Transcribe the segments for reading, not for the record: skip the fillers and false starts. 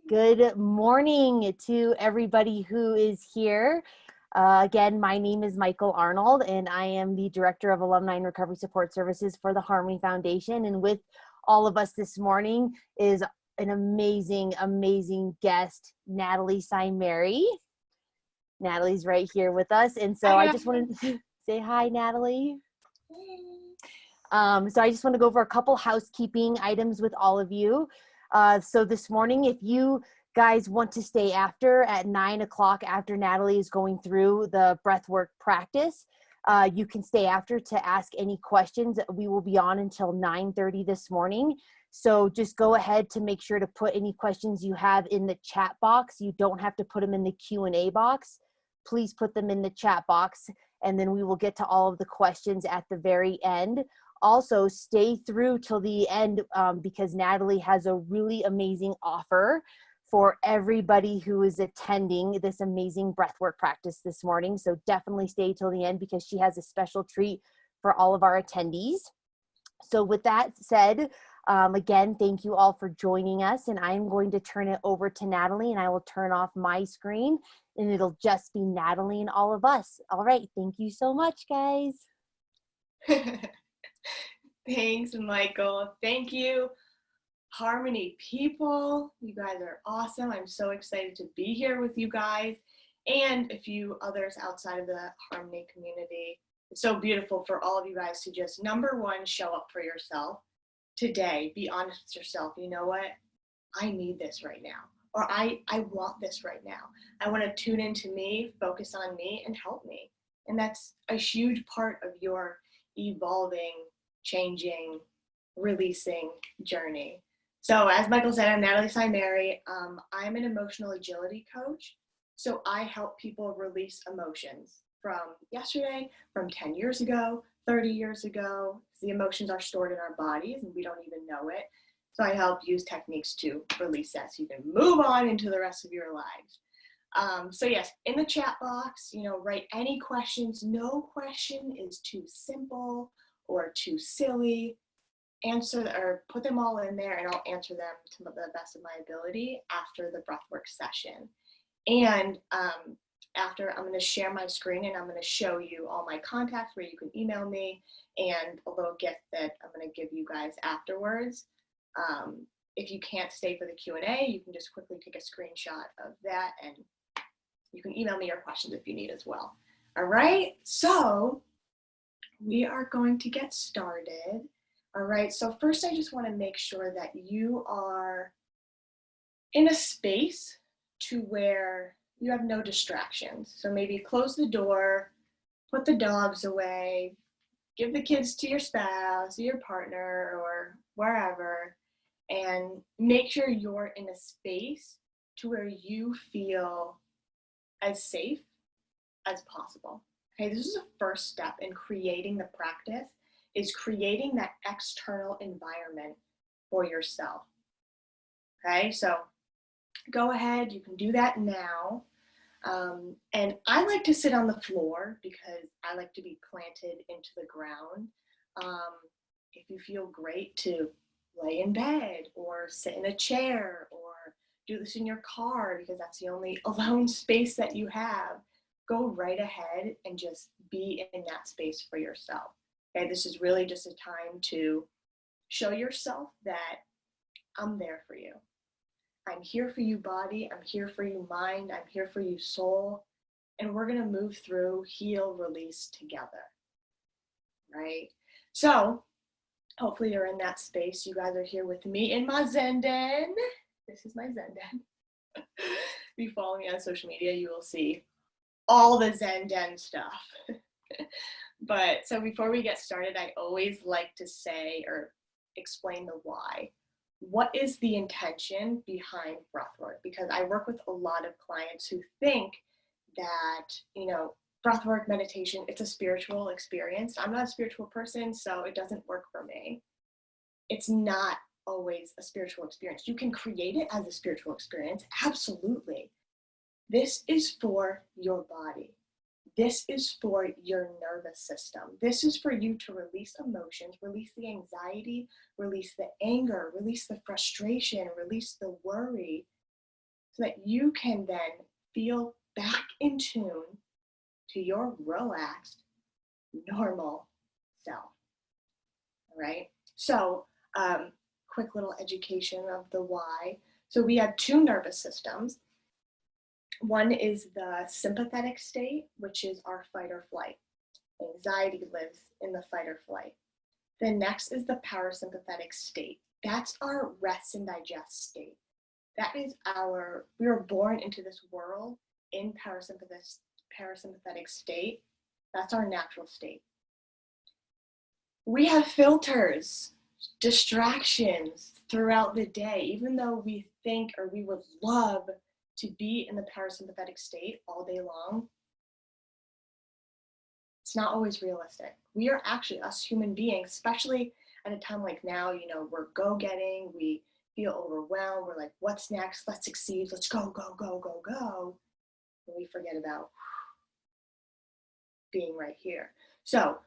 Good morning to everybody who is here. Again, my name is Michael Arnold, and I am the Director of Alumni and Recovery Support Services for the Harmony Foundation. And with all of us this morning is an amazing, amazing guest, Natalie Saimeri. Natalie's right here with us. And so I just wanted to say hi, Natalie. So I just want to go over a couple housekeeping items with all of you. So this morning, if you guys want to stay after at 9 o'clock after Natalie is going through the breathwork practice, you can stay after to ask any questions. We will be on until 9:30 this morning. So just go ahead to make sure to put any questions you have in the chat box. You don't have to put them in the Q&A box. Please put them in the chat box, and then we will get to all of the questions at the very end. Also, stay through till the end because Natalie has a really amazing offer for everybody who is attending this amazing breathwork practice this morning. So definitely stay till the end because she has a special treat for all of our attendees. So with that said, again, thank you all for joining us, and I'm going to turn it over to Natalie, and I will turn off my screen, and it'll just be Natalie and all of us. All right, thank you so much, guys. Thanks, Michael. Thank you, Harmony people. You guys are awesome. I'm so excited to be here with you guys and a few others outside of the Harmony community. It's so beautiful for all of you guys to just, number one, show up for yourself today. Be honest with yourself. You know what? I need this right now. Or I want this right now. I want to tune into me, focus on me, and help me. And that's a huge part of your evolving, changing, releasing journey. So as Michael said, I'm Natalie Saimeri. I'm an emotional agility coach. So I help people release emotions from yesterday, from 10 years ago, 30 years ago. The emotions are stored in our bodies and we don't even know it. So I help use techniques to release that so you can move on into the rest of your lives. So yes, in the chat box, write any questions. No question is too simple or too silly. Answer or put them all in there and I'll answer them to the best of my ability after the breathwork session. And after, I'm going to share my screen and I'm going to show you all my contacts where you can email me and a little gift that I'm going to give you guys afterwards. If you can't stay for the Q&A, you can just quickly take a screenshot of that and you can email me your questions if you need as well. All right, so we are going to get started. All right, so first I just want to make sure that you are in a space to where you have no distractions. So maybe close the door, put the dogs away, give the kids to your spouse, your partner, or wherever, and make sure you're in a space to where you feel as safe as possible. Okay, this is the first step in creating the practice, is creating that external environment for yourself. Okay, so go ahead, you can do that now. And I like to sit on the floor because I like to be planted into the ground. If you feel great to lay in bed or sit in a chair or do this in your car because that's the only alone space that you have, go right ahead and just be in that space for yourself. Okay, this is really just a time to show yourself that I'm there for you. I'm here for you, body. I'm here for you, mind. I'm here for you, soul. And we're going to move through, heal, release together. Right? So hopefully you're in that space. You guys are here with me in my Zen den. This is my Zen den. If you follow me on social media, you will see all the Zen den stuff. But so before we get started, I always like to say or explain the why. What is the intention behind breathwork? Because I work with a lot of clients who think that, breathwork, meditation, it's a spiritual experience. I'm not a spiritual person, so it doesn't work for me. It's not always a spiritual experience. You can create it as a spiritual experience, absolutely. This is for your body. This is for your nervous system. This is for you to release emotions, release the anxiety, release the anger, release the frustration, release the worry, so that you can then feel back in tune to your relaxed, normal self. All right. So, quick little education of the why. So we have two nervous systems. One is the sympathetic state, which is our fight or flight. Anxiety lives in the fight or flight. The next is the parasympathetic state. That's our rest and digest state. That is we were born into this world in parasympathetic state. That's our natural state. We have filters, distractions throughout the day, even though we think or we would love to be in the parasympathetic state all day long. It's not always realistic. We are actually, us human beings, especially at a time like now, we're go-getting, we feel overwhelmed, we're like, what's next? Let's succeed, let's go, go, go, go, go. And we forget about being right here. So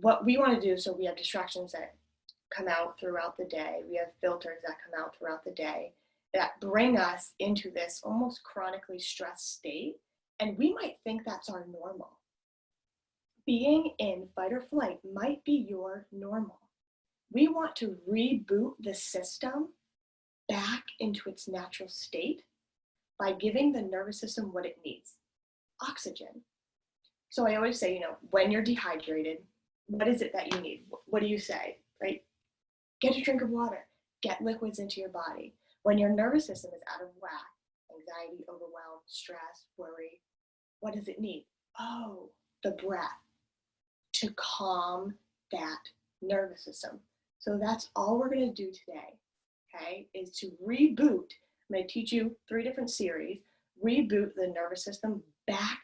what we want to do, so we have distractions that come out throughout the day, we have filters that come out throughout the day that bring us into this almost chronically stressed state, and we might think that's our normal. Being in fight or flight might be your normal. We want to reboot the system back into its natural state by giving the nervous system what it needs, oxygen. So I always say, when you're dehydrated, what is it that you need? What do you say, right? Get a drink of water, get liquids into your body. When your nervous system is out of whack, anxiety, overwhelm, stress, worry, what does it need? Oh, the breath to calm that nervous system. So that's all we're going to do today, okay, is to reboot. I'm going to teach you 3 different series, reboot the nervous system back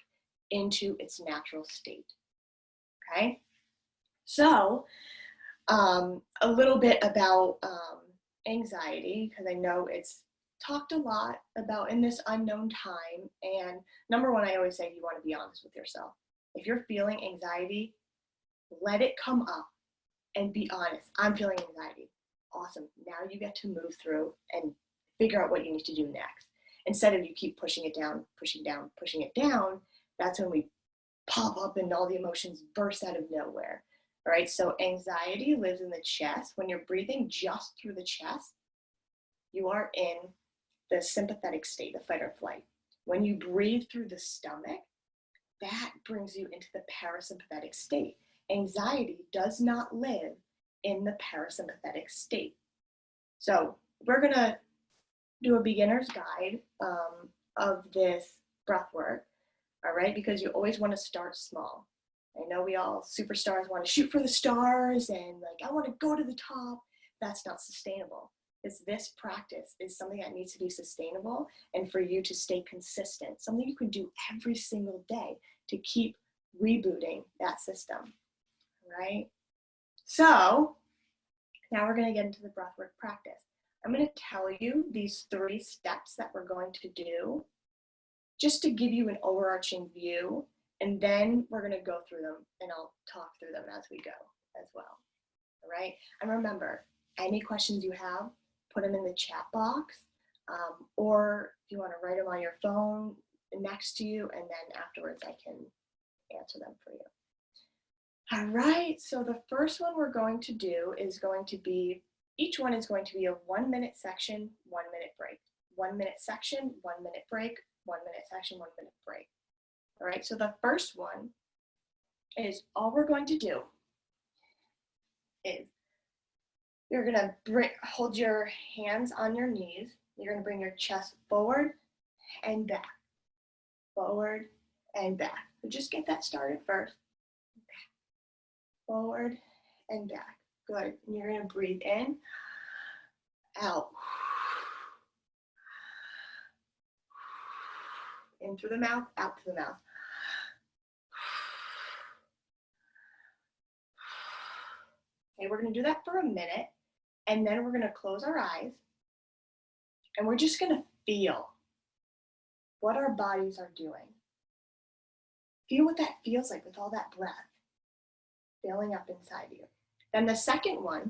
into its natural state, okay? So a little bit about anxiety, because I know it's talked a lot about in this unknown time. And number one, I always say you want to be honest with yourself. If you're feeling anxiety, let it come up and be honest. I'm feeling anxiety. Awesome. Now you get to move through and figure out what you need to do next. Instead of you keep pushing it down, pushing it down, that's when we pop up and all the emotions burst out of nowhere. All right, so anxiety lives in the chest. When you're breathing just through the chest, you are in the sympathetic state, the fight or flight. When you breathe through the stomach, that brings you into the parasympathetic state. Anxiety does not live in the parasympathetic state. So we're gonna do a beginner's guide of this breath work, all right, because you always wanna start small. I know we all superstars want to shoot for the stars and like, I want to go to the top. That's not sustainable. This practice is something that needs to be sustainable and for you to stay consistent, something you can do every single day to keep rebooting that system, right? So now we're going to get into the breathwork practice. I'm going to tell you these 3 steps that we're going to do just to give you an overarching view. And then we're going to go through them and I'll talk through them as we go as well. All right. And remember, any questions you have, put them in the chat box, or if you want to write them on your phone next to you, and then afterwards I can answer them for you. All right. So the first one we're going to do is going to be, each one is going to be a 1-minute section, 1-minute break. 1-minute section, 1-minute break, 1-minute section, 1-minute break. All right, so the first one is all we're going to do is you're gonna hold your hands on your knees. You're gonna bring your chest forward and back, forward and back. So just get that started first. Forward and back. Good. And you're gonna breathe in, out. In through the mouth, out through the mouth. Okay, we're gonna do that for a minute, and then we're gonna close our eyes, and we're just gonna feel what our bodies are doing. Feel what that feels like with all that breath filling up inside you. Then the second one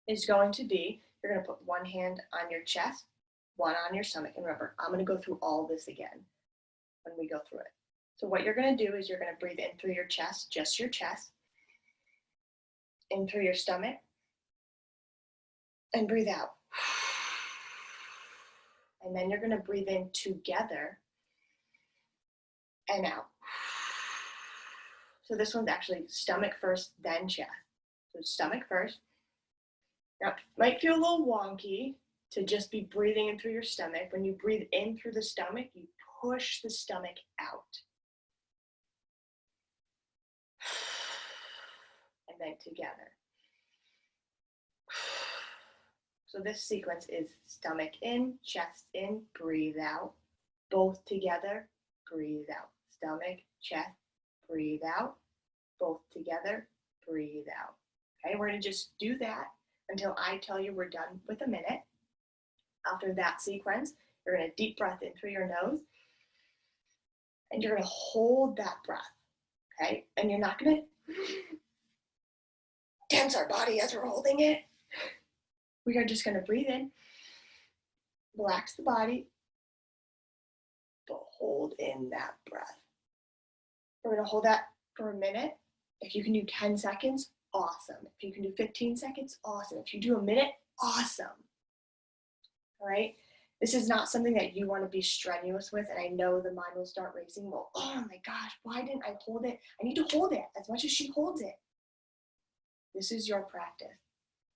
is going to be, you're gonna put one hand on your chest, one on your stomach. And remember, I'm going to go through all this again when we go through it. So what you're going to do is you're going to breathe in through your chest, just your chest, in through your stomach, and breathe out. And then you're going to breathe in together and out. So this one's actually stomach first, then chest. So stomach first. Now, it might feel a little wonky to just be breathing in through your stomach. When you breathe in through the stomach, you push the stomach out. And then together. So this sequence is stomach in, chest in, breathe out. Both together, breathe out. Stomach, chest, breathe out. Both together, breathe out. Okay, we're going to just do that until I tell you we're done with a minute. After that sequence, you're going to deep breath in through your nose. And you're going to hold that breath. Okay, and you're not going to tense our body as we're holding it. We are just going to breathe in, relax the body, but hold in that breath. We're going to hold that for a minute. If you can do 10 seconds, awesome. If you can do 15 seconds, awesome. If you do a minute, awesome. All right? This is not something that you want to be strenuous with, and I know the mind will start racing. Well, oh my gosh, why didn't I hold it? I need to hold it as much as she holds it. This is your practice.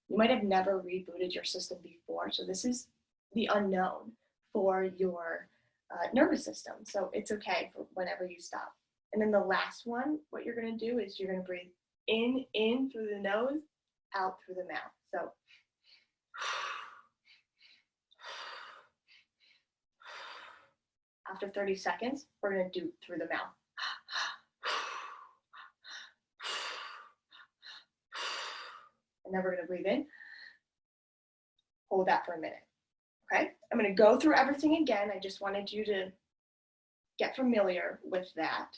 You might have never rebooted your system before, so this is the unknown for your nervous system. So it's okay for whenever you stop. And then the last one, what you're going to do is you're going to breathe in through the nose, out through the mouth. So after 30 seconds, we're going to do through the mouth. And then we're going to breathe in. Hold that for a minute. Okay? I'm going to go through everything again. I just wanted you to get familiar with that.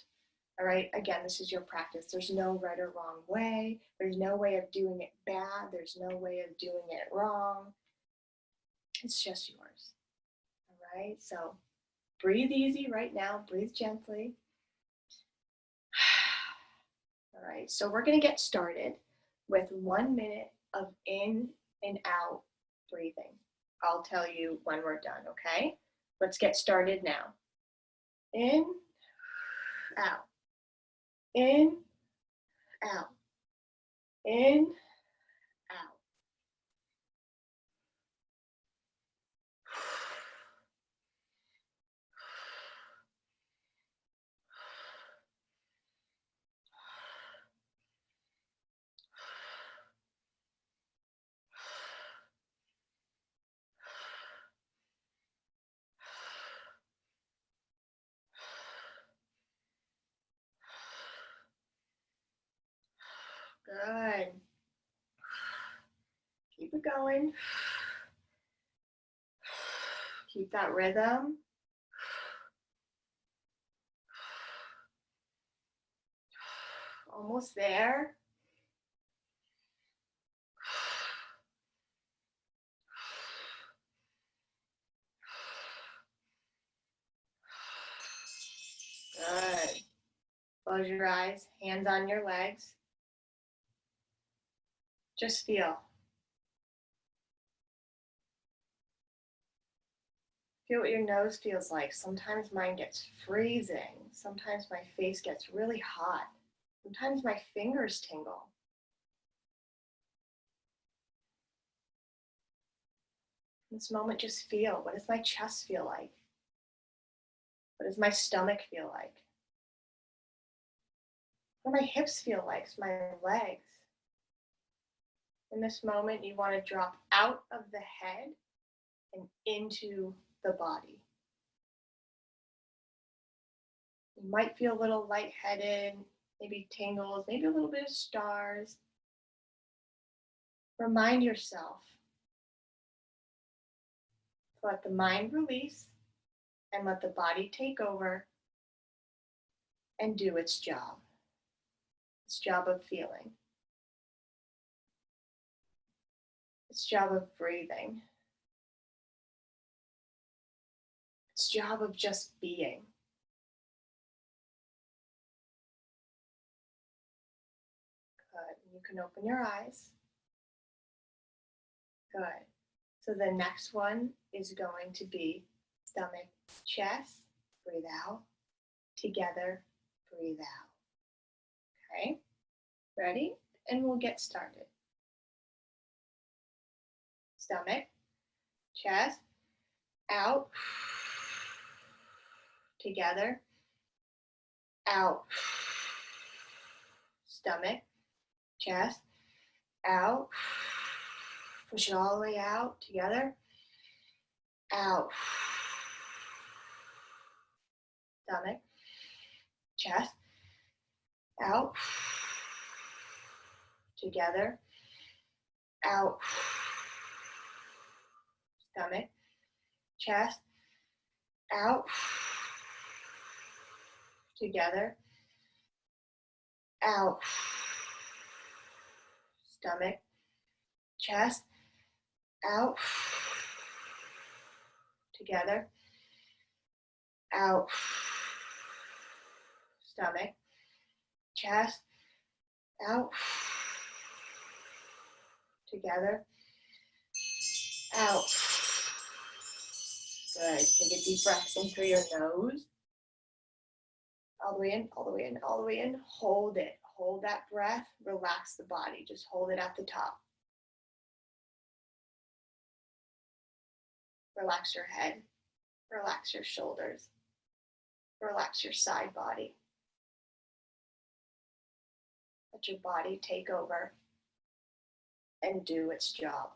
All right? Again, this is your practice. There's no right or wrong way. There's no way of doing it bad. There's no way of doing it wrong. It's just yours. All right? So breathe easy right now. Breathe gently. All right. So we're going to get started with 1 minute of in and out breathing. I'll tell you when we're done, okay? Let's get started now. In, out. In, out. In, out. Good. Keep it going. Keep that rhythm. Almost there. Good. Close your eyes, hands on your legs. Just feel. Feel what your nose feels like. Sometimes mine gets freezing. Sometimes my face gets really hot. Sometimes my fingers tingle. In this moment, just feel. What does my chest feel like? What does my stomach feel like? What do my hips feel like? My legs. In this moment, you want to drop out of the head and into the body. You might feel a little lightheaded, maybe tingles, maybe a little bit of stars. Remind yourself to let the mind release and let the body take over and do its job of feeling, its job of breathing. its job of just being. Good. You can open your eyes. Good. So the next one is going to be stomach, chest, breathe out, together, breathe out. Okay, ready? And we'll get started. Stomach, chest, out, together, out. Stomach, chest, out. Push it all the way out, together, out. Stomach, chest, out, together, out. Stomach, chest, out, together, out. Stomach, chest, out, together, out. Stomach, chest, out, together, out. Good. Take a deep breath in through your nose. All the way in, all the way in, all the way in. Hold it. Hold that breath. Relax the body. Just hold it at the top. Relax your head. Relax your shoulders. Relax your side body. Let your body take over and do its job.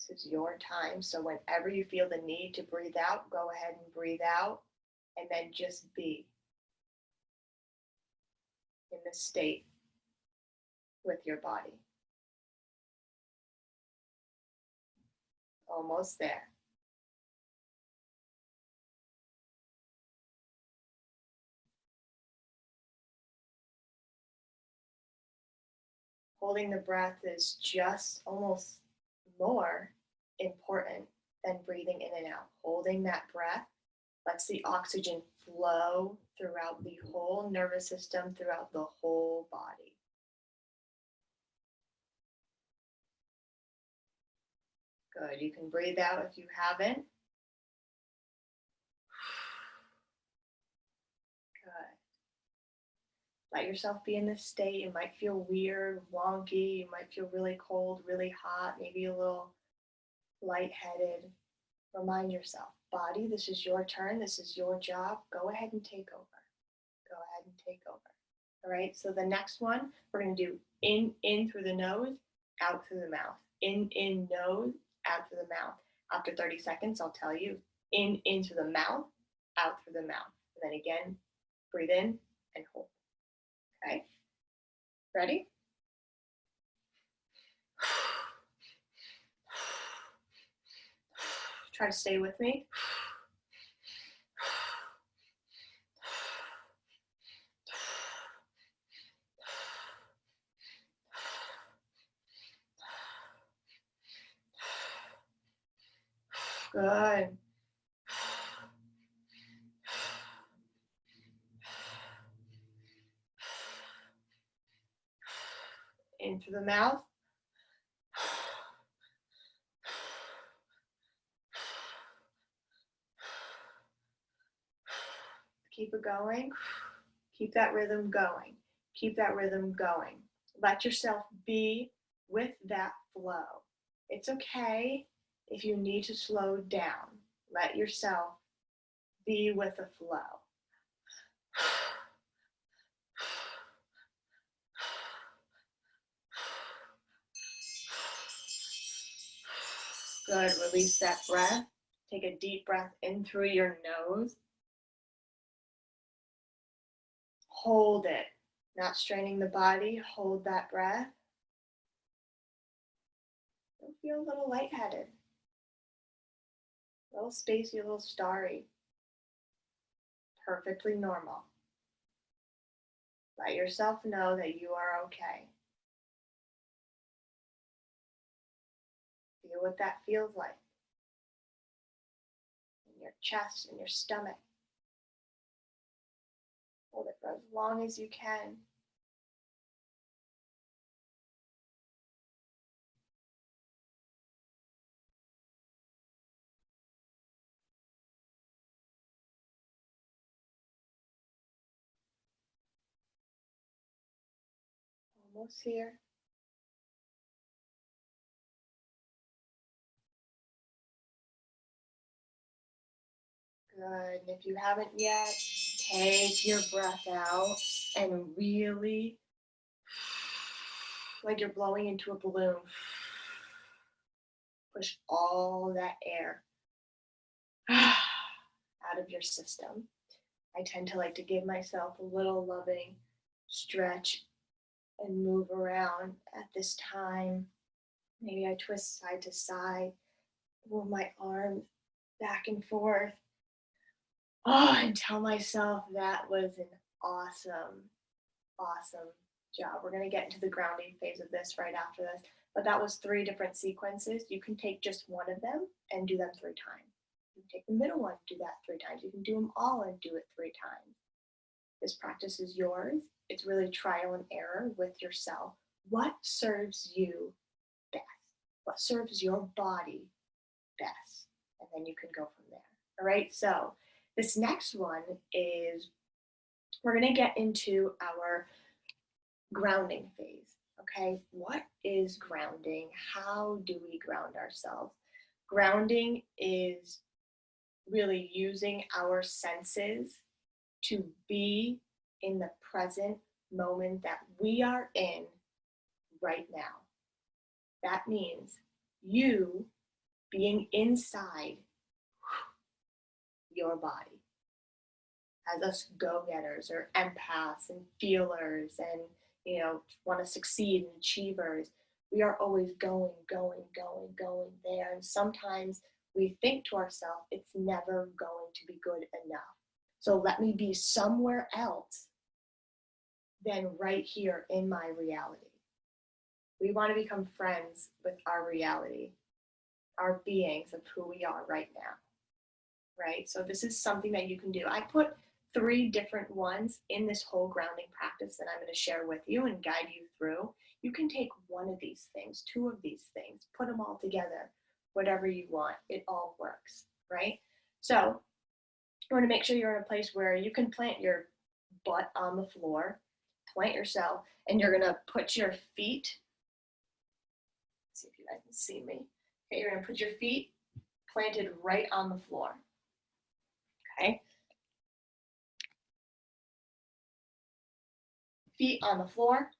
This is your time, so whenever you feel the need to breathe out, go ahead and breathe out, and then just be in this state with your body. Almost there. Holding the breath is just almost more important than breathing in and out. Holding that breath lets the oxygen flow throughout the whole nervous system, throughout the whole body. Good. You can breathe out if you haven't. Good. Let yourself be in this state. It might feel weird, wonky. You might feel really cold, really hot, maybe a little lightheaded. Remind yourself, body, this is your turn. This is your job. Go ahead and take over. Go ahead and take over. All right. So the next one, we're going to do in through the nose, out through the mouth. In, nose, out through the mouth. After 30 seconds, I'll tell you, in through the mouth, out through the mouth. And then again, breathe in and hold. Okay, ready? Try to stay with me. Good. In through the mouth. Keep it going. Keep that rhythm going. Keep that rhythm going. Let yourself be with that flow. It's okay if you need to slow down. Let yourself be with the flow. Good. Release that breath. Take a deep breath in through your nose. Hold it. Not straining the body. Hold that breath. You'll feel a little lightheaded. A little spacey, a little starry. Perfectly normal. Let yourself know that you are okay. Feel what that feels like in your chest and your stomach. Hold it for as long as you can. Almost here. Good. And if you haven't yet, take your breath out and really, like you're blowing into a balloon, push all that air out of your system. I tend to like to give myself a little loving stretch and move around at this time. Maybe I twist side to side, move my arms back and forth. And tell myself that was an awesome, awesome job. We're going to get into the grounding phase of this right after this, but that was 3 different sequences. You can take just one of them and do them 3 times. You can take the middle one, do that 3 times. You can do them all and do it 3 times. This practice is yours. It's really trial and error with yourself. What serves you best? What serves your body best? And then you can go from there. All right, so this next one is, we're going to get into our grounding phase. Okay, what is grounding? How do we ground ourselves? Grounding is really using our senses to be in the present moment that we are in right now. That means you being inside your body. As us go-getters or empaths and feelers and, want to succeed and achievers, we are always going there. And sometimes we think to ourselves, it's never going to be good enough. So let me be somewhere else than right here in my reality. We want to become friends with our reality, our beings of who we are right now, right? So this is something that you can do. I put 3 different ones in this whole grounding practice that I'm going to share with you and guide you through. You can take one of these things, 2 of these things, put them all together, whatever you want. It all works, right? So you want to make sure you're in a place where you can plant your butt on the floor, plant yourself, and you're going to put your feet, see if you guys can see me. Okay, you're going to put your feet planted right on the floor. Okay. Feet on the floor,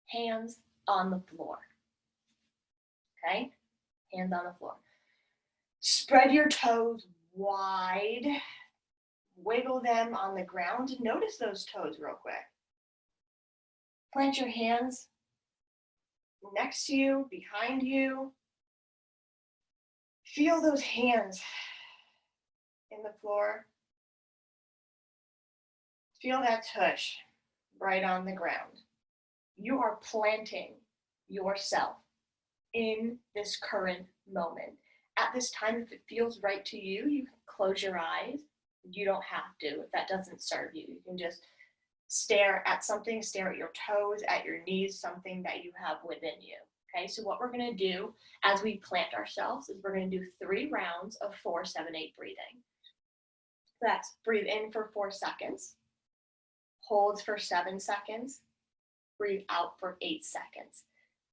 hands on the floor. Okay, hands on the floor. Spread your toes wide, wiggle them on the ground. Notice those toes real quick. Plant your hands next to you, behind you. Feel those hands in the floor. Feel that touch right on the ground. You are planting yourself in this current moment. At this time, if it feels right to you, you can close your eyes. You don't have to if that doesn't serve you. You can just stare at something, stare at your toes, at your knees, something that you have within you. Okay, so what we're going to do as we plant ourselves is we're going to do 3 rounds of 4, 7, 8 breathing. That's breathe in for 4 seconds, hold for 7 seconds, breathe out for 8 seconds.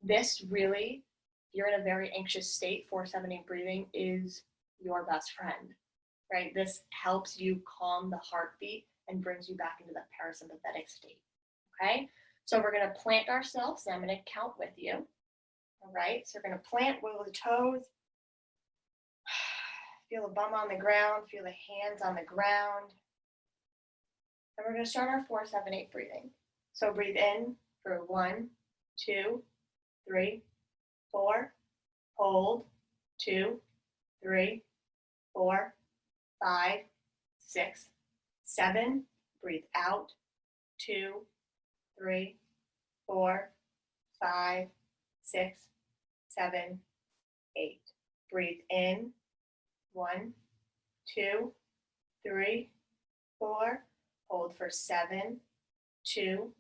This really, if you're in a very anxious state, 4, 7, 8 breathing is your best friend, right? This helps you calm the heartbeat and brings you back into that parasympathetic state, okay? So we're going to plant ourselves, and I'm going to count with you, all right? So we're going to plant, wiggle the toes, feel the bum on the ground, feel the hands on the ground. And we're going to start our 4, 7, 8 breathing. So breathe in for 1, 2, 3, 4, hold, 2, 3, 4, 5, 6, 7, breathe out, 2, 3, 4, 5, 6, 7, Breathe in. 1, 2, 3, 4. Hold for 7, 2,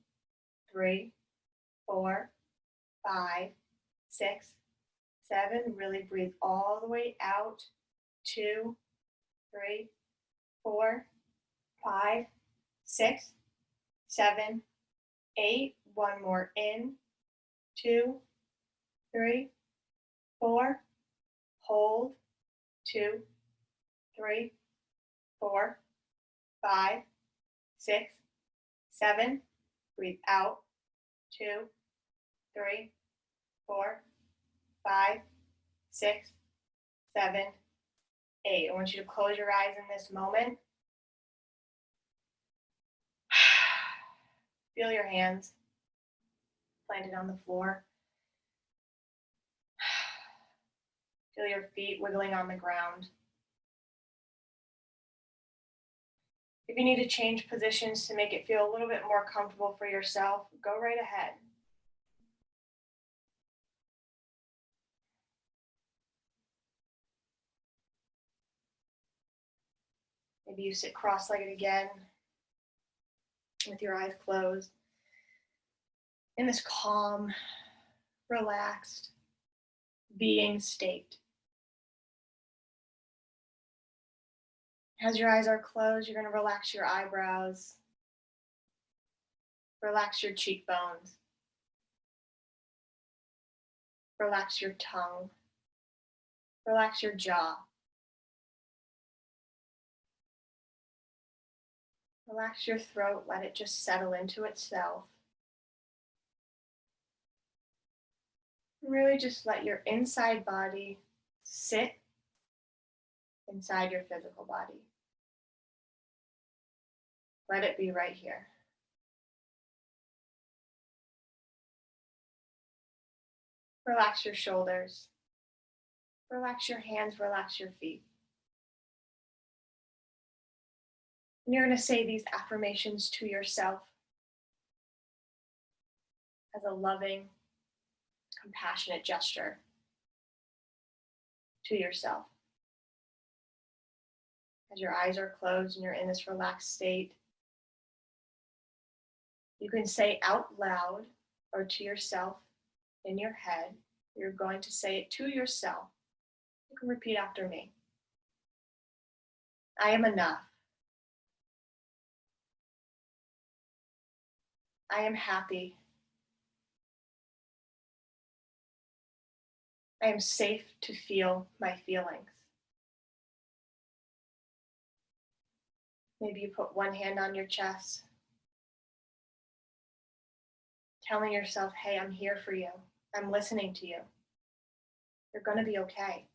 3, 4, 5, 6, 7. Really breathe all the way out. 2, 3, 4, 5, 6, 7, 8. One more in. 2, 3, 4. Hold. 2, 3, 4, 5, 6, 7. Breathe out. 2, 3, 4, 5, 6, 7, 8. I want you to close your eyes in this moment. Feel your hands planted on the floor. Feel your feet wiggling on the ground. If you need to change positions to make it feel a little bit more comfortable for yourself, go right ahead. Maybe you sit cross-legged again with your eyes closed in this calm, relaxed being state. As your eyes are closed, you're going to relax your eyebrows, relax your cheekbones, relax your tongue, relax your jaw, relax your throat, let it just settle into itself. Really just let your inside body sit inside your physical body. Let it be right here. Relax your shoulders. Relax your hands, relax your feet. And you're going to say these affirmations to yourself as a loving, compassionate gesture to yourself. As your eyes are closed and you're in this relaxed state, you can say out loud or to yourself in your head. You're going to say it to yourself. You can repeat after me. I am enough. I am happy. I am safe to feel my feelings. Maybe you put one hand on your chest, telling yourself, hey, I'm here for you. I'm listening to you. You're going to be okay.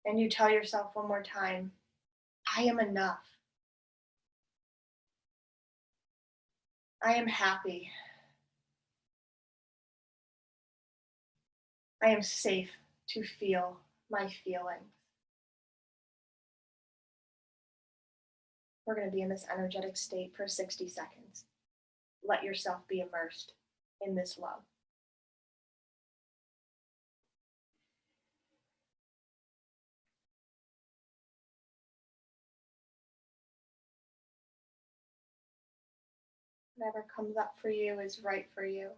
And you tell yourself one more time, I am enough. I am happy. I am safe to feel my feelings. We're going to be in this energetic state for 60 seconds. Let yourself be immersed in this love. Whatever comes up for you is right for you.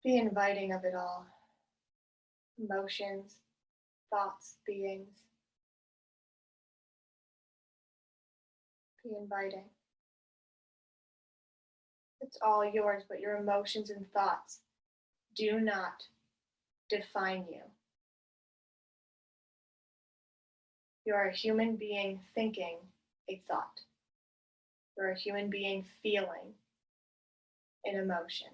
Be inviting of it all. Emotions, thoughts, beings. Be inviting. It's all yours, but your emotions and thoughts do not define you. You are a human being thinking a thought. You're a human being feeling an emotion.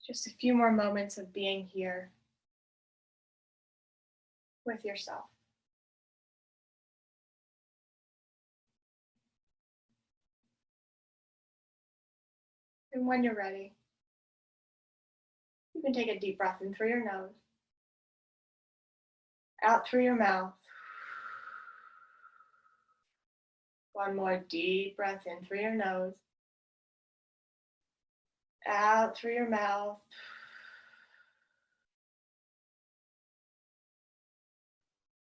Just a few more moments of being here with yourself. And when you're ready, you can take a deep breath in through your nose, out through your mouth, One more deep breath in through your nose. Out through your mouth.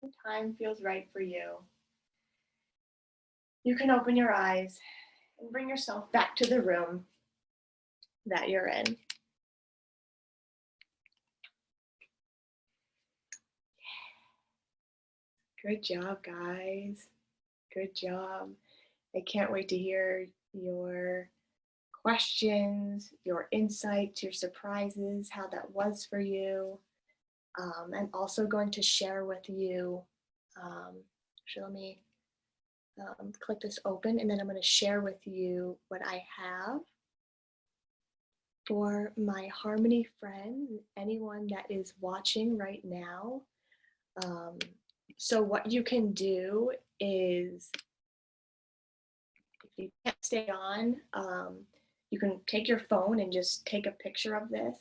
When time feels right for you, you can open your eyes and bring yourself back to the room that you're in. Good job, guys. Good job. I can't wait to hear your questions, your insights, your surprises, how that was for you. I'm also going to share with you, actually let me click this open, and then I'm going to share with you what I have for my Harmony friends, anyone that is watching right now. So what you can do is, if you can't stay on, you can take your phone and just take a picture of this.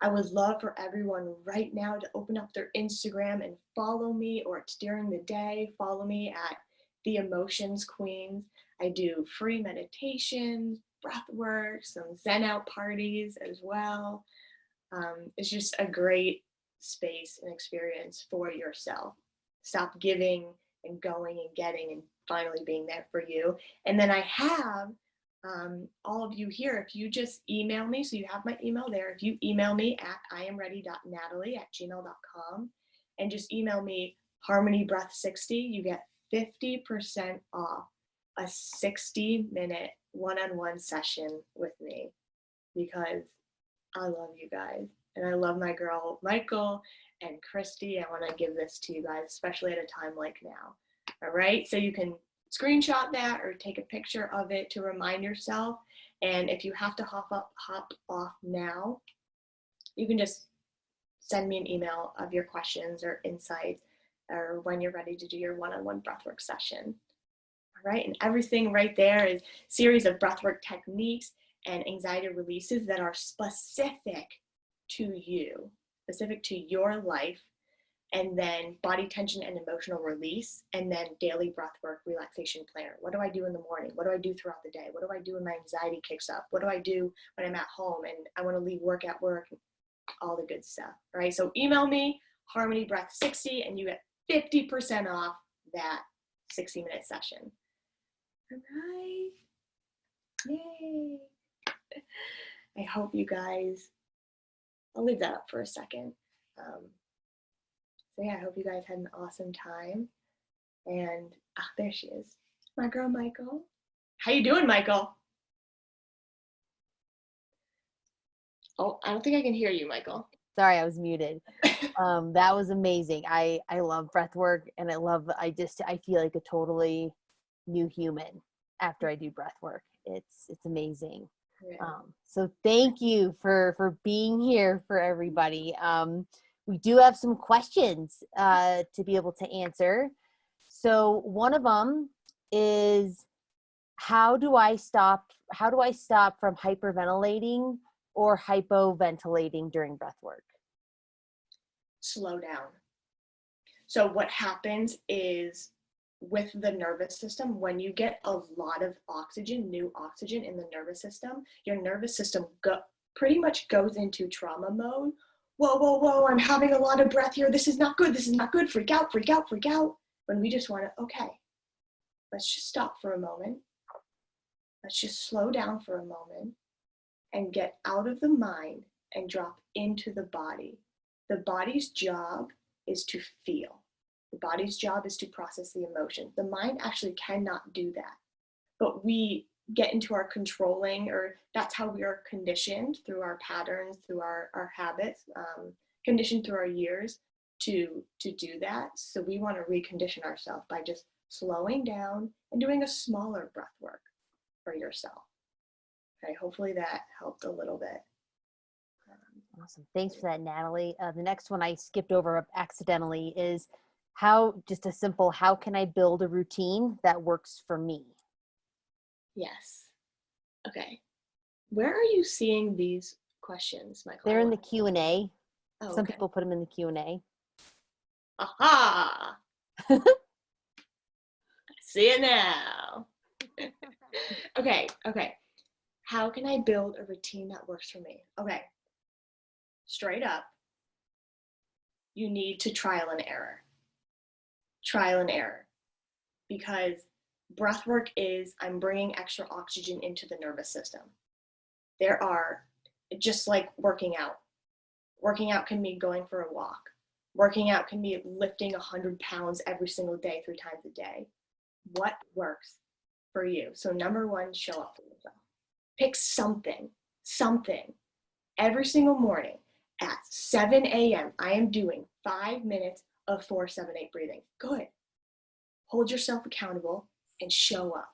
I would love for everyone right now to open up their Instagram and follow me, or it's during the day, follow me at The Emotions Queens. I do free meditations, breath work, some Zen out parties as well. It's just a great space and experience for yourself. Stop giving and going and getting and finally being there for you. And then I have all of you here, if you just email me, so you have my email there, if you email me at iamready.natalie@gmail.com and just email me Harmony Breath 60, you get 50% off a 60-minute one-on-one session with me, because I love you guys and I love my girl Michael and Christy. I want to give this to you guys, especially at a time like now. All right, so you can screenshot that or take a picture of it to remind yourself. And if you have to hop off now, you can just send me an email of your questions or insights, or when you're ready to do your one-on-one breathwork session. All right, and everything right there is series of breathwork techniques and anxiety releases that are specific to you, specific to your life, and then body tension and emotional release, and then daily breathwork relaxation planner. What do I do in the morning? What do I do throughout the day? What do I do when my anxiety kicks up? What do I do when I'm at home and I want to leave work at work? All the good stuff. All right, so email me Harmony Breath 60 and you get 50% off that 60-minute session. All right, yay. I hope you guys, I'll leave that up for a second. So yeah, I hope you guys had an awesome time. And there she is, my girl Michael. How you doing, Michael? Oh, I don't think I can hear you, Michael. Sorry, I was muted. That was amazing. I love breath work, and I feel like a totally new human after I do breath work. It's amazing. Yeah. So thank you for being here for everybody. We do have some questions to be able to answer. So one of them is, how do I stop from hyperventilating or hypoventilating during breath work? Slow down. So what happens is, with the nervous system, when you get a lot of oxygen, new oxygen in the nervous system, your nervous system pretty much goes into trauma mode. Whoa, I'm having a lot of breath here. This is not good. Freak out. When we just want to, okay, let's just stop for a moment. Let's just slow down for a moment and get out of the mind and drop into the body. The body's job is to feel. The body's job is to process the emotion. The mind actually cannot do that. But we get into our controlling, or that's how we are conditioned through our patterns, through our habits, conditioned through our years to do that. So we want to recondition ourselves by just slowing down and doing a smaller breath work for yourself. Okay, hopefully that helped a little bit. Awesome. Thanks for that, Natalie. The next one I skipped over accidentally is how can I build a routine that works for me? Yes. Okay. Where are you seeing these questions, Michael? They're in the Q&A. Oh, Some okay. people put them in the Q&A. Aha! I See it now. Okay. How can I build a routine that works for me? Okay. Straight up, you need to trial and error. Trial and error. Because breath work is, I'm bringing extra oxygen into the nervous system. There are, just like working out. Working out can be going for a walk. Working out can be lifting 100 pounds every single day, 3 times a day. What works for you? So number one, show up for yourself. Pick something. Every single morning at 7 a.m., I am doing 5 minutes of 4-7-8 breathing. Good. Hold yourself accountable and show up.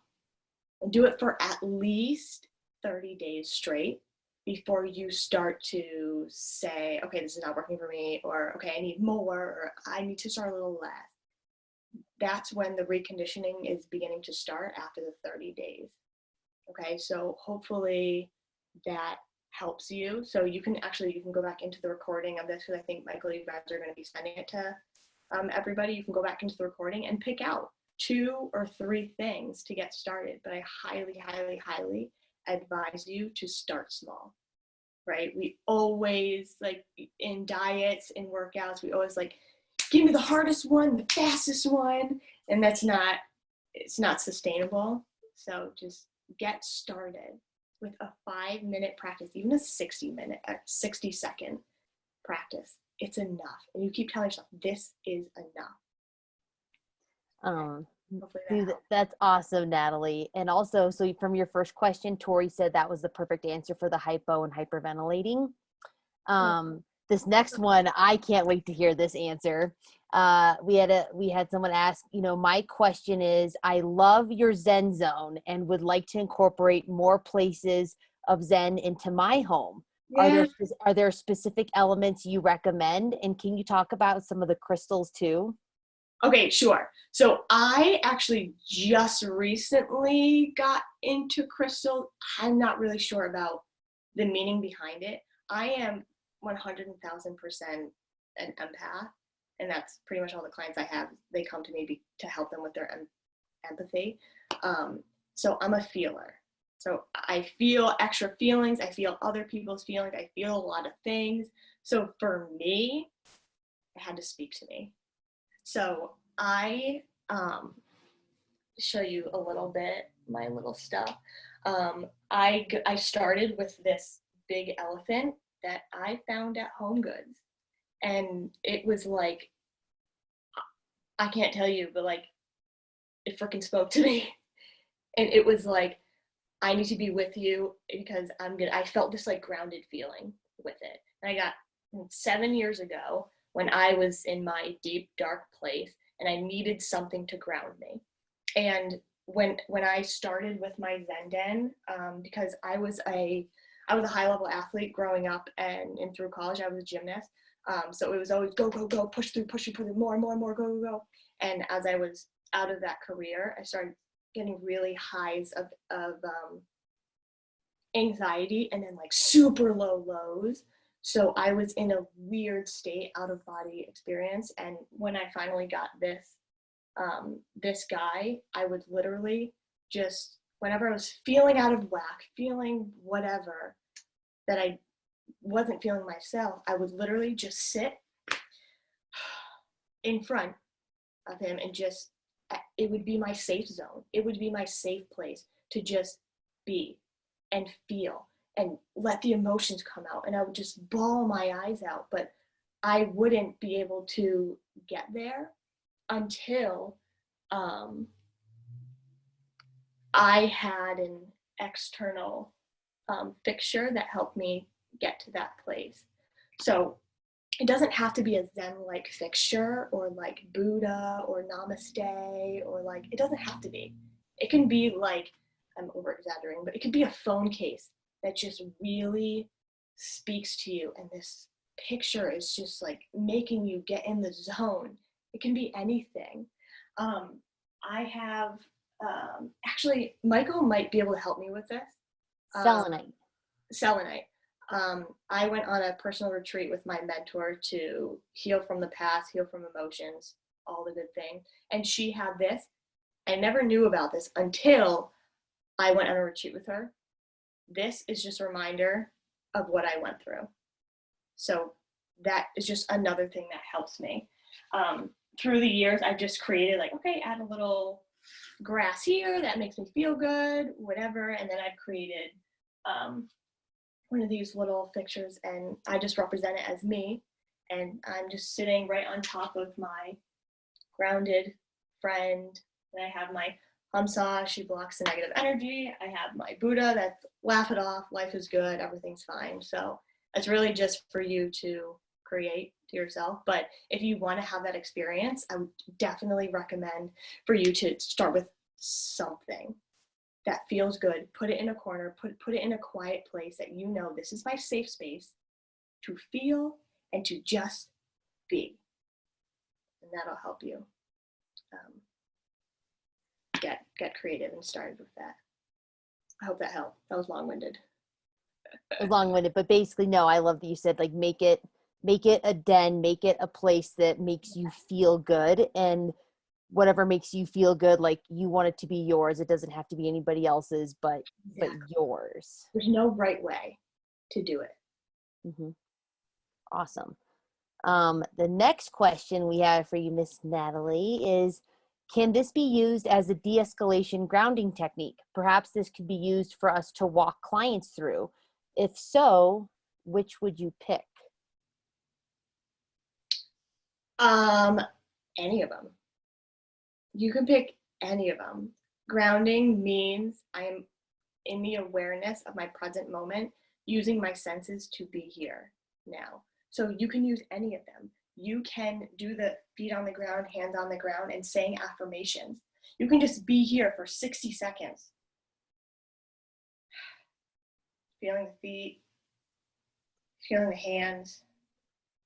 And do it for at least 30 days straight before you start to say, okay, this is not working for me, or okay, I need more, or I need to start a little less. That's when the reconditioning is beginning to start after the 30 days. Okay, so hopefully that helps you. So you can go back into the recording of this, because I think, Michael, you guys are going to be sending it to everybody. You can go back into the recording and pick out 2 or 3 things to get started. But I highly, highly, highly advise you to start small, right? We always, like in diets, in workouts, we always like, give me the hardest one, the fastest one. And it's not sustainable. So just get started with a 5-minute practice, even a 60-second practice. It's enough. And you keep telling yourself, this is enough. That's awesome, Natalie. And also, so from your first question, Tori said that was the perfect answer for the hypo and hyperventilating. This next one, I can't wait to hear this answer. We had someone ask, my question is, I love your Zen zone and would like to incorporate more places of Zen into my home. Yeah. Are there specific elements you recommend? And can you talk about some of the crystals too? Okay, sure. So I actually just recently got into crystals. I'm not really sure about the meaning behind it. I am 100,000% an empath, and that's pretty much all the clients I have. They come to me to help them with their empathy. So I'm a feeler. So I feel extra feelings. I feel other people's feelings. I feel a lot of things. So for me, it had to speak to me. So I show you a little bit my little stuff. I started with this big elephant that I found at Home Goods, and it was like, I can't tell you, but like, it freaking spoke to me. And it was like, I need to be with you because I felt this like grounded feeling with it. And I got 7 years ago when I was in my deep, dark place and I needed something to ground me. And when I started with my Zen Den, because I was a high level athlete growing up and through college, I was a gymnast. So it was always go, go, go, push through, more, go, go, go. And as I was out of that career, I started getting really highs of anxiety and then like super low lows. So I was in a weird state, out of body experience. And when I finally got this guy, I would literally just, whenever I was feeling out of whack, feeling whatever, that I wasn't feeling myself, I would literally just sit in front of him and just, it would be my safe zone. It would be my safe place to just be and feel and let the emotions come out. And I would just bawl my eyes out, but I wouldn't be able to get there until I had an external fixture that helped me get to that place. So it doesn't have to be a Zen-like fixture or like Buddha or Namaste or like, it doesn't have to be. It can be like, I'm over-exaggerating, but it could be a phone case that just really speaks to you. And this picture is just like making you get in the zone. It can be anything. I have, actually, Michael might be able to help me with this. Selenite. I went on a personal retreat with my mentor to heal from the past, heal from emotions, all the good things. And she had this, I never knew about this until I went on a retreat with her. This is just a reminder of what I went through. So that is just another thing that helps me. Through the years, I've just created like, okay, add a little grass here that makes me feel good, whatever. And then I've created one of these little pictures, and I just represent it as me. And I'm just sitting right on top of my grounded friend. And I have my Hamsa, she blocks the negative energy. I have my Buddha, that's laugh it off, life is good, everything's fine. So it's really just for you to create to yourself. But if you want to have that experience, I would definitely recommend for you to start with something that feels good. Put it in a corner, put it in a quiet place that you know this is my safe space to feel and to just be. And that'll help you get creative and started with that. I hope that helped. That was long-winded. Long-winded, but basically, no, I love that you said, like, make it a den, make it a place that makes you feel good, and whatever makes you feel good, like, you want it to be yours. It doesn't have to be anybody else's, but yours. There's no right way to do it. Mm-hmm. Awesome. The next question we have for you, Miss Natalie, is, can this be used as a de-escalation grounding technique? Perhaps this could be used for us to walk clients through. If so, which would you pick? Any of them. You can pick any of them. Grounding means I am in the awareness of my present moment, using my senses to be here now. So you can use any of them. You can do the feet on the ground, hands on the ground, and saying affirmations. You can just be here for 60 seconds. Feeling the feet, feeling the hands.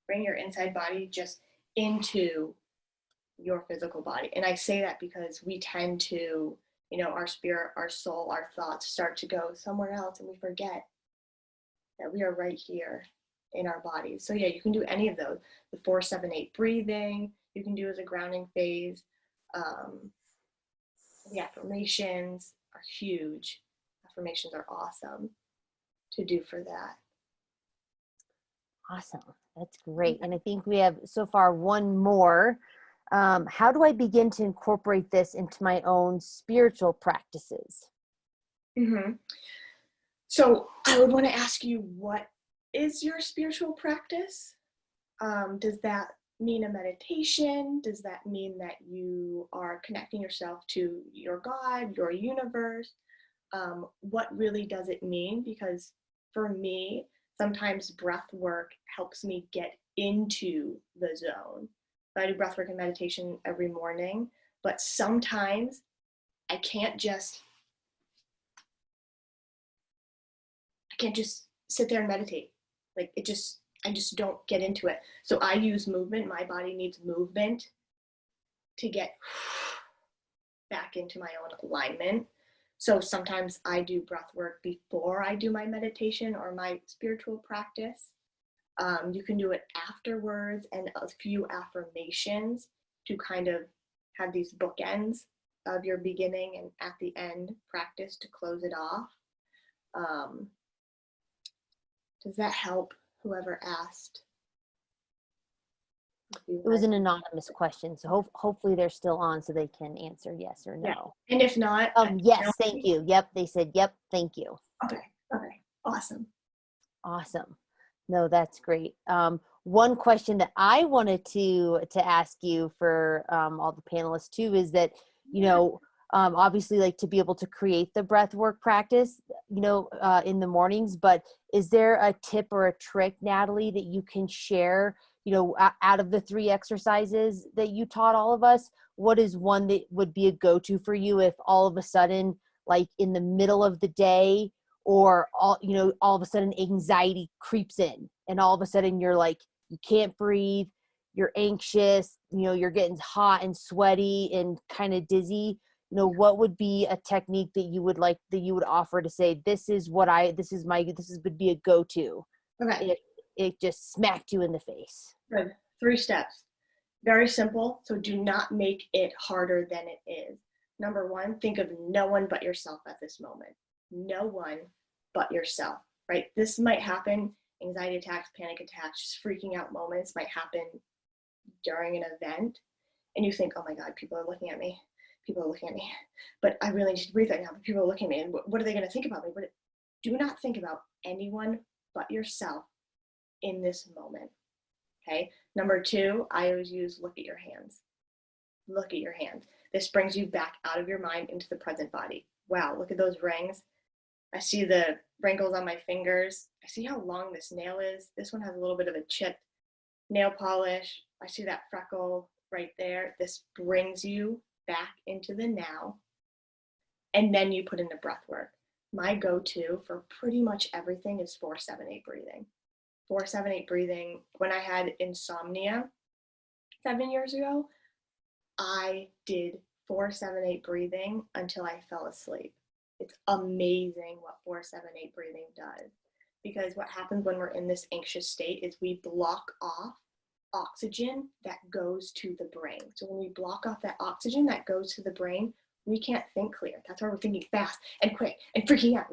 Bring your inside body just into your physical body. And I say that because we tend to, our spirit, our soul, our thoughts start to go somewhere else, and we forget that we are right here in our bodies. So yeah, you can do any of those. The 4-7-8 breathing, you can do as a grounding phase. The affirmations are huge. Affirmations are awesome to do for that. Awesome. That's great. And I think we have so far one more. How do I begin to incorporate this into my own spiritual practices? Mm-hmm. So I would want to ask you, what is your spiritual practice? Does that mean a meditation? Does that mean that you are connecting yourself to your God, your universe? What really does it mean? Because for me, sometimes breath work helps me get into the zone. I do breath work and meditation every morning, but sometimes I can't just sit there and meditate. Like I just don't get into it. So I use movement. My body needs movement to get back into my own alignment. So sometimes I do breath work before I do my meditation or my spiritual practice. You can do it afterwards, and a few affirmations to kind of have these bookends of your beginning and at the end practice to close it off. Does that help whoever asked? It was an anonymous question, so hopefully they're still on so they can answer yes or no. Yeah. And if not, yes, thank you. Yep, they said yep, thank you. Okay, awesome. No, that's great. One question that I wanted to ask you for all the panelists too is that, obviously, like, to be able to create the breath work practice, in the mornings, but is there a tip or a trick, Natalie, that you can share, out of the 3 exercises that you taught all of us? What is one that would be a go-to for you if all of a sudden, like in the middle of the day, or all of a sudden anxiety creeps in, and all of a sudden you're like, you can't breathe, you're anxious, you're getting hot and sweaty and kind of dizzy? What would be a technique that you would offer to say, this would be a go-to? Okay. It just smacked you in the face. Good. 3 steps. Very simple. So do not make it harder than it is. Number one, think of no one but yourself at this moment. No one but yourself, right? This might happen, anxiety attacks, panic attacks, just freaking out moments might happen during an event. And you think, oh my God, people are looking at me. People are looking at me. But I really need to breathe right now. But people are looking at me. And what are they going to think about me? Do not think about anyone but yourself in this moment. Okay. Number two, I always use look at your hands. Look at your hands. This brings you back out of your mind into the present body. Wow, look at those rings. I see the wrinkles on my fingers. I see how long this nail is. This one has a little bit of a chipped nail polish. I see that freckle right there. This brings you back into the now. And then you put in the breath work. My go-to for pretty much everything is 4-7-8 breathing. 4-7-8 breathing. When I had insomnia 7 years ago, I did 4-7-8 breathing until I fell asleep. It's amazing what 4-7-8 breathing does. Because what happens when we're in this anxious state is we block off oxygen that goes to the brain. So when we block off that oxygen that goes to the brain, we can't think clear. That's why we're thinking fast and quick and freaking out.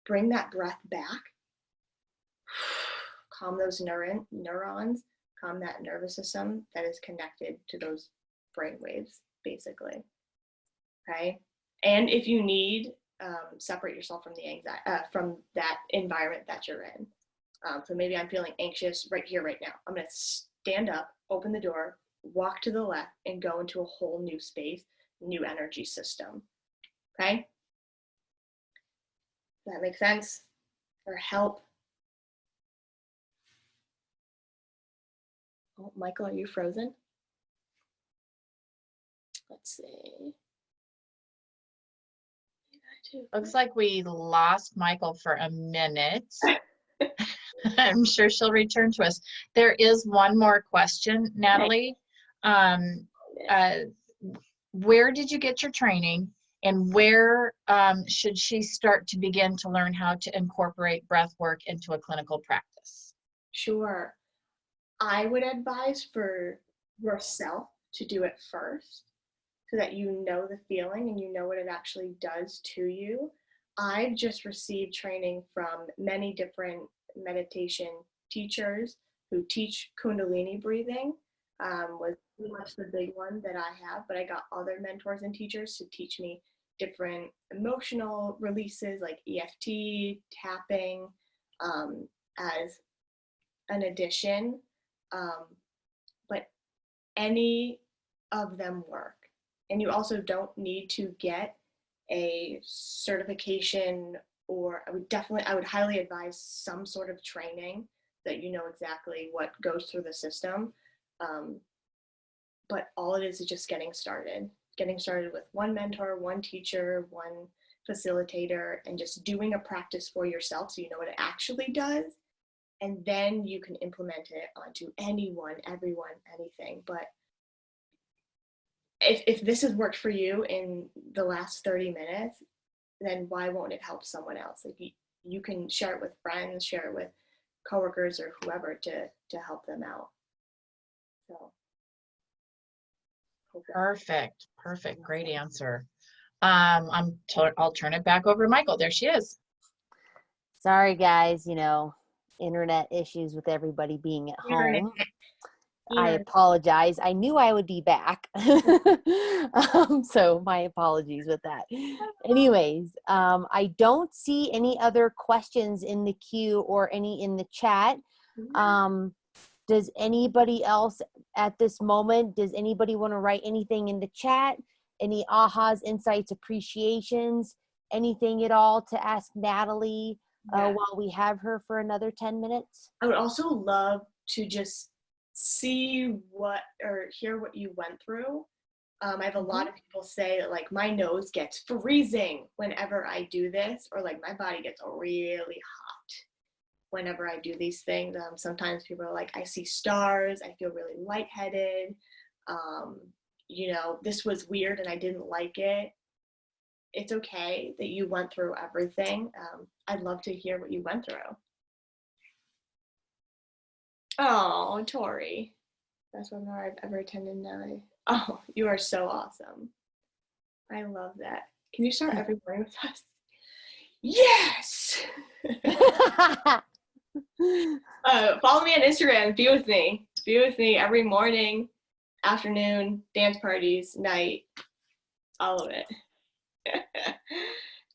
Bring that breath back. Calm those neurons, calm that nervous system that is connected to those brain waves, basically. Okay. And if you need, separate yourself from the anxiety, from that environment that you're in. So maybe I'm feeling anxious right here, right now. I'm going to stand up, open the door, walk to the left, and go into a whole new space, new energy system. Okay? Does that make sense? Or help? Oh, Michael, are you frozen? Let's see. Looks like we lost Michael for a minute. I'm sure she'll return to us. There is one more question, Natalie. Where did you get your training, and where should she start to begin to learn how to incorporate breath work into a clinical practice? Sure. I would advise for yourself to do it first so that you know the feeling and you know what it actually does to you. I've just received training from many different meditation teachers who teach Kundalini breathing, was pretty much the big one that I have, but I got other mentors and teachers to teach me different emotional releases like EFT, tapping, as an addition, but any of them work. And you also don't need to get a certification, or I would highly advise some sort of training that you know exactly what goes through the system. But all it is just getting started with one mentor, one teacher, one facilitator, and just doing a practice for yourself so you know what it actually does. And then you can implement it onto anyone, everyone, anything. But if this has worked for you in the last 30 minutes, then why won't it help someone else? Like you can share it with friends, share it with coworkers or whoever to help them out. So. Perfect. Great answer. I'll turn it back over to Michael. There she is. Sorry, guys, internet issues with everybody being at home. I apologize. I knew I would be back. So my apologies with that. Anyways, I don't see any other questions in the queue or any in the chat. Does anybody else at this moment, does anybody want to write anything in the chat? Any ahas, insights, appreciations, anything at all to ask Natalie while we have her for another 10 minutes? I would also love to just see or hear what you went through. I have a lot of people say that, like, my nose gets freezing whenever I do this, or like my body gets really hot whenever I do these things. Sometimes people are like, I see stars, I feel really lightheaded. This was weird and I didn't like it. It's okay that you went through everything. I'd love to hear what you went through. Oh, Tori. Best webinar I've ever attended, Natalie. Oh, you are so awesome. I love that. Can you start every morning with us? Yes! Follow me on Instagram. Be with me. Be with me every morning, afternoon, dance parties, night, all of it.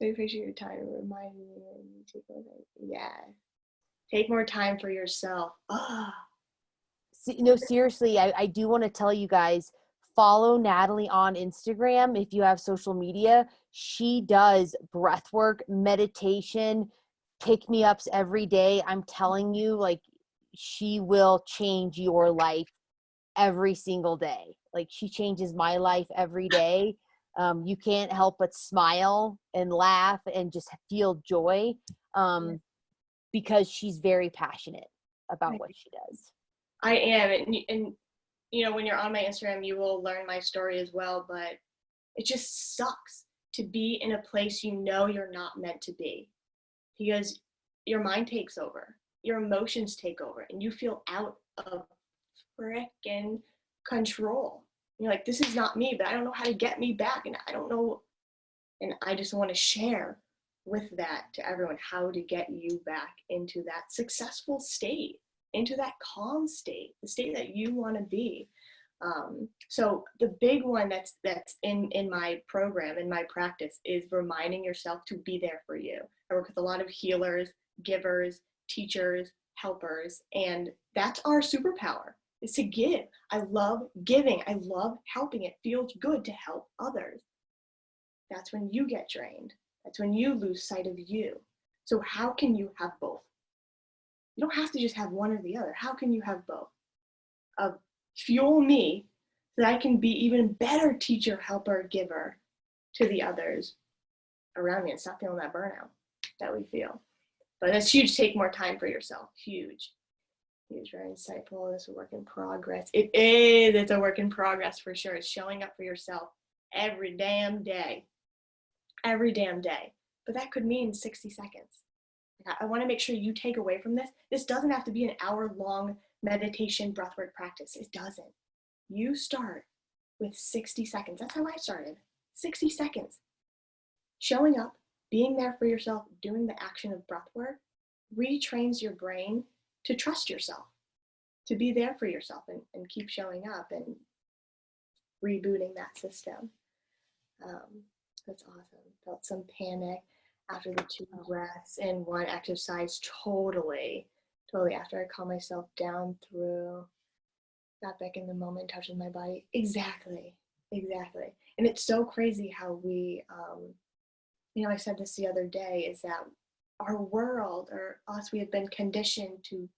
I appreciate your time. Remind me when you take over. Yeah. Take more time for yourself. No, seriously, I do want to tell you guys, follow Natalie on Instagram if you have social media. She does breath work, meditation, pick-me-ups every day. I'm telling you, like, she will change your life every single day. Like, she changes my life every day. You can't help but smile and laugh and just feel joy because she's very passionate about what she does. I am, and you know, when you're on my Instagram, you will learn my story as well, but it just sucks to be in a place you know you're not meant to be, because your mind takes over, your emotions take over, and you feel out of frickin' control. You're like, this is not me, but I don't know how to get me back, and I don't know, and I just want to share with that to everyone how to get you back into that successful state, into that calm state, the state that you want to be. So the big one that's in my program, in my practice, is reminding yourself to be there for you. I work with a lot of healers, givers, teachers, helpers, and that's our superpower, is to give. I love giving. I love helping. It feels good to help others. That's when you get drained. That's when you lose sight of you. So how can you have both? You don't have to just have one or the other. How can you have both? Fuel me so that I can be even better teacher, helper, giver to the others around me and stop feeling that burnout that we feel. But that's huge. Take more time for yourself. Huge. Huge, very insightful. This is a work in progress. It is. It's a work in progress for sure. It's showing up for yourself every damn day. Every damn day. But that could mean 60 seconds. I want to make sure you take away from this. This doesn't have to be an hour-long meditation breathwork practice. It doesn't. You start with 60 seconds. That's how I started. 60 seconds. Showing up, being there for yourself, doing the action of breathwork retrains your brain to trust yourself, to be there for yourself and keep showing up and rebooting that system. That's awesome. Felt some panic after the 2 breaths and 1 exercise. Totally after I calm myself down through, got back in the moment, touching my body. Exactly. And it's so crazy how we, I said this the other day, is that our world, or us, we have been conditioned to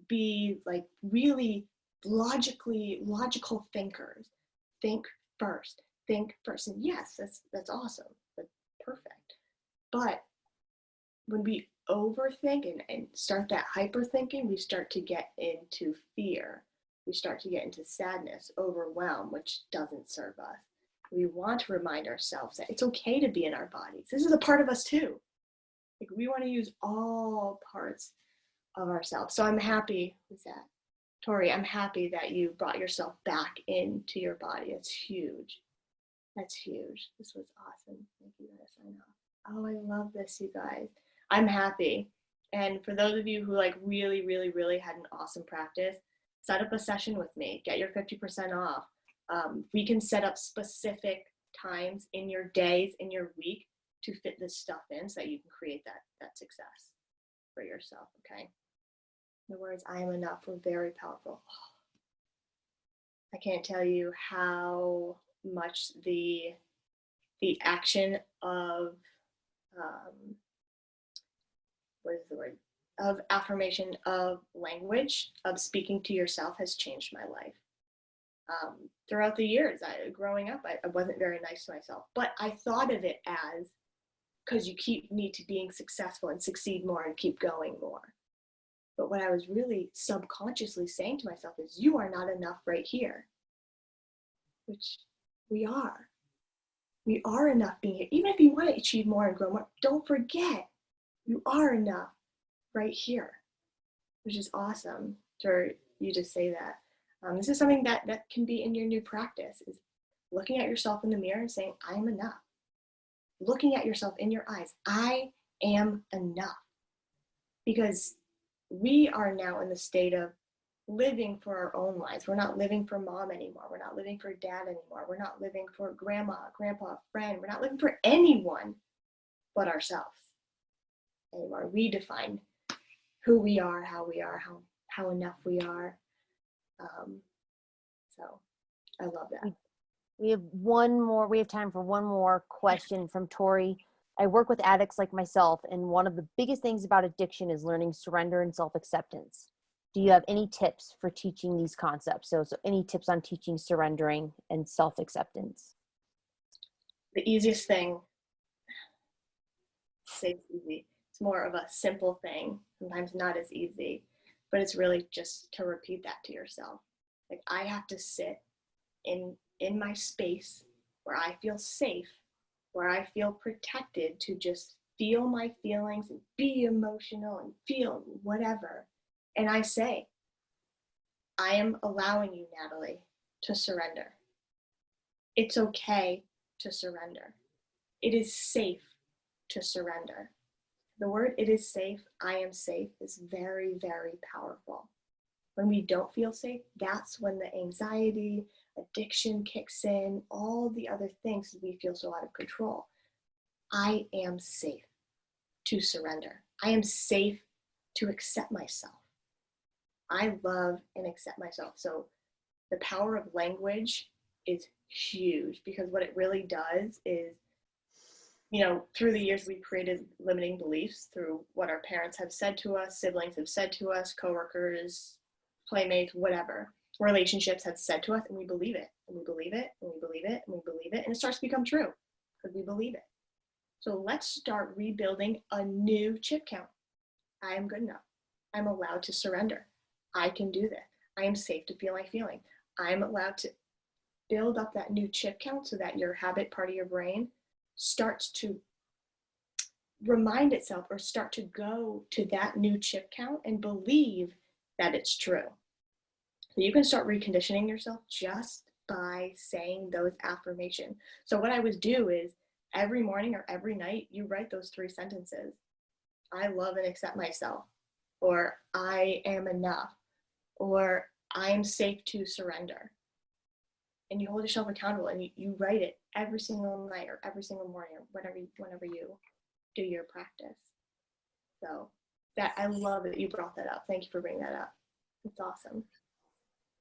be like really logical thinkers. Think first. And yes, that's awesome. That's perfect. But when we overthink and start that hyperthinking, we start to get into fear. We start to get into sadness, overwhelm, which doesn't serve us. We want to remind ourselves that it's okay to be in our bodies. This is a part of us too. Like, we want to use all parts of ourselves. So I'm happy with that. Tori, I'm happy that you brought yourself back into your body. It's huge. That's huge. This was awesome. Thank you guys. I know. Oh, I love this, you guys. I'm happy. And for those of you who like really had an awesome practice, set up a session with me. Get your 50% off. We can set up specific times in your days, in your week, to fit this stuff in so that you can create that success for yourself, okay? The words "I am enough" were very powerful. I can't tell you how much the action of of affirmation, of language, of speaking to yourself has changed my life. Throughout the years, growing up, I wasn't very nice to myself, but I thought of it as, because you need to being successful and succeed more and keep going more. But what I was really subconsciously saying to myself is, you are not enough right here, which we are. We are enough being here. Even if you want to achieve more and grow more, don't forget, you are enough right here, which is awesome for you to say that. This is something that can be in your new practice, is looking at yourself in the mirror and saying, I am enough. Looking at yourself in your eyes, I am enough. Because we are now in the state of living for our own lives. We're not living for mom anymore. We're not living for dad anymore. We're not living for grandma, grandpa, friend. We're not living for anyone but ourselves anymore. We define who we are, how enough we are. So I love that. We have time for one more question from Tori. I work with addicts like myself, and one of the biggest things about addiction is learning surrender and self-acceptance. Do you have any tips for teaching these concepts? So any tips on teaching surrendering and self-acceptance? The easiest thing, say it's easy. It's more of a simple thing, sometimes not as easy, but it's really just to repeat that to yourself. Like, I have to sit in my space where I feel safe, where I feel protected to just feel my feelings and be emotional and feel whatever. And I say, I am allowing you, Natalie, to surrender. It's okay to surrender. It is safe to surrender. The word "it is safe," I am safe, is very, very powerful. When we don't feel safe, that's when the anxiety, addiction kicks in, all the other things, we feel so out of control. I am safe to surrender. I am safe to accept myself. I love and accept myself. So the power of language is huge, because what it really does is, through the years, we've created limiting beliefs through what our parents have said to us, siblings have said to us, coworkers, playmates, whatever, relationships have said to us, and we believe it, and we believe it, and we believe it, and we believe it, and it starts to become true because we believe it. So let's start rebuilding a new chip count. I am good enough. I'm allowed to surrender. I can do this. I am safe to feel my feeling. I'm allowed to build up that new chip count so that your habit part of your brain starts to remind itself, or start to go to that new chip count and believe that it's true. So you can start reconditioning yourself just by saying those affirmations. So what I would do is, every morning or every night, you write those 3 sentences. I love and accept myself, or I am enough, or I am safe to surrender. And you hold yourself accountable, and you write it every single night or every single morning, or whenever you do your practice. So that, I love that you brought that up. Thank you for bringing that up. It's awesome.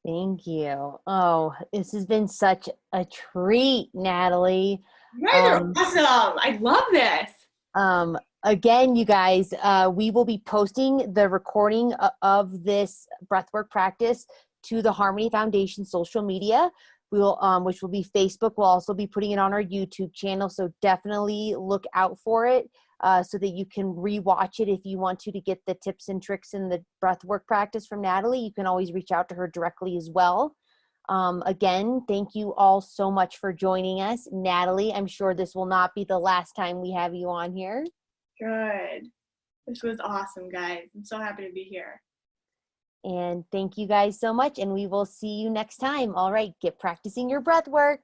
Thank you. Oh, this has been such a treat, Natalie. You guys are awesome. I love this. Again, you guys, we will be posting the recording of this breathwork practice to the Harmony Foundation social media. We will, which will be Facebook. We'll also be putting it on our YouTube channel. So definitely look out for it, so that you can rewatch it if you want to get the tips and tricks in the breathwork practice from Natalie. You can always reach out to her directly as well. Again, thank you all so much for joining us. Natalie, I'm sure this will not be the last time we have you on here. Good. This was awesome, guys. I'm so happy to be here. And thank you guys so much, and we will see you next time. All right, get practicing your breath work.